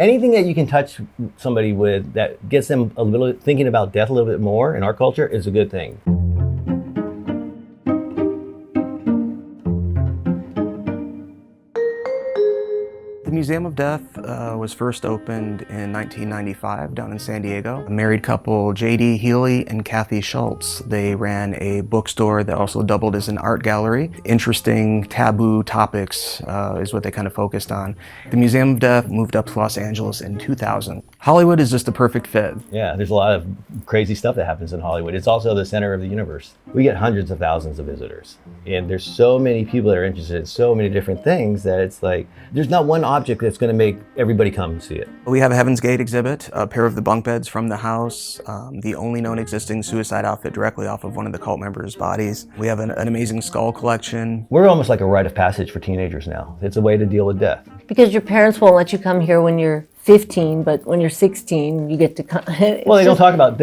Anything that you can touch somebody with that gets them a little thinking about death a little bit more in our culture is a good thing. The Museum of Death was first opened in 1995 down in San Diego. A married couple, J.D. Healy and Kathy Schultz, they ran a bookstore that also doubled as an art gallery. Interesting taboo topics is what they kind of focused on. The Museum of Death moved up to Los Angeles in 2000. Hollywood is just a perfect fit. Yeah, there's a lot of crazy stuff that happens in Hollywood. It's also the center of the universe. We get hundreds of thousands of visitors. And there's so many people that are interested in so many different things that it's like, there's not one object that's going to make everybody come see it. We have a Heaven's Gate exhibit, a pair of the bunk beds from the house, the only known existing suicide outfit directly off of one of the cult members' bodies. We have an amazing skull collection. We're almost like a rite of passage for teenagers now. It's a way to deal with death. Because your parents won't let you come here when you're 15, but when you're 16, you get to come. Well,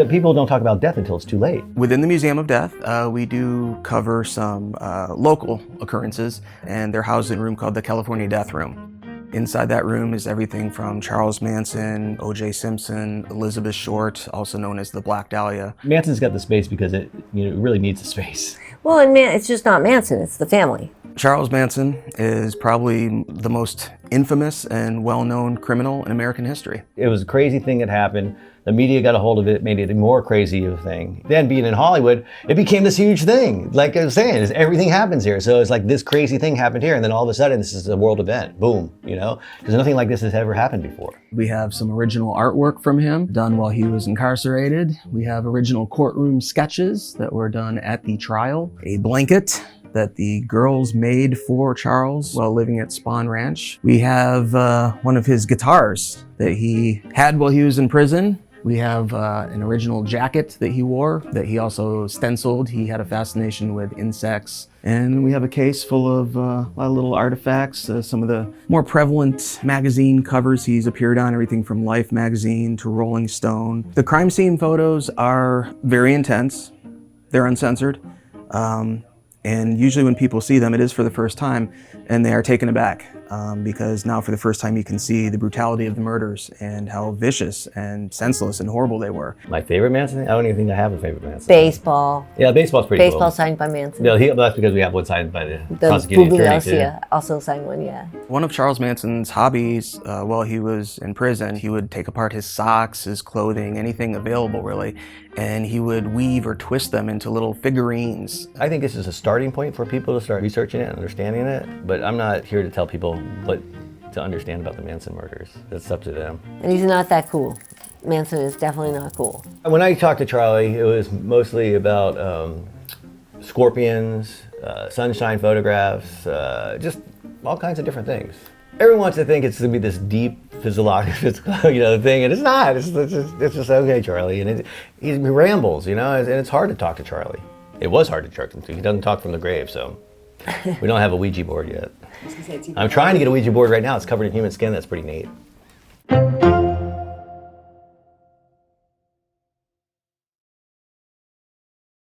people don't talk about death until it's too late. Within the Museum of Death, we do cover some local occurrences, and they're housed in a room called the California Death Room. Inside that room is everything from Charles Manson, O.J. Simpson, Elizabeth Short, also known as the Black Dahlia. Manson's got the space because it really needs the space. Well, and it's just not Manson, it's the family. Charles Manson is probably the most infamous and well-known criminal in American history. It was a crazy thing that happened. The media got a hold of it, made it a more crazy of a thing. Then being in Hollywood, it became this huge thing. Like I was saying, everything happens here. So it's like this crazy thing happened here, and then all of a sudden this is a world event. Boom, because nothing like this has ever happened before. We have some original artwork from him done while he was incarcerated. We have original courtroom sketches that were done at the trial. A blanket that the girls made for Charles while living at Spahn Ranch. We have one of his guitars that he had while he was in prison. We have an original jacket that he wore that he also stenciled. He had a fascination with insects. And we have a case full of a lot of little artifacts, some of the more prevalent magazine covers he's appeared on, everything from Life magazine to Rolling Stone. The crime scene photos are very intense. They're uncensored. And usually when people see them, it is for the first time, and they are taken aback because now for the first time you can see the brutality of the murders and how vicious and senseless and horrible they were. My favorite Manson? I don't even think I have a favorite Manson. Baseball. Yeah, baseball's pretty cool. Baseball signed by Manson. No, that's because we have one signed by the prosecuting attorney too. Also signed one, yeah. One of Charles Manson's hobbies while he was in prison, he would take apart his socks, his clothing, anything available really, and he would weave or twist them into little figurines. I think this is a starting point for people to start researching it and understanding it, but I'm not here to tell people what to understand about the Manson murders. It's up to them. And he's not that cool. Manson is definitely not cool. When I talked to Charlie, it was mostly about scorpions, sunshine photographs, just all kinds of different things. Everyone wants to think it's going to be this deep physiological, thing, and it's not. It's just okay, Charlie. And he rambles, and it's hard to talk to Charlie. It was hard to talk to him. He doesn't talk from the grave, so we don't have a Ouija board yet. I'm trying to get a Ouija board right now. It's covered in human skin. That's pretty neat.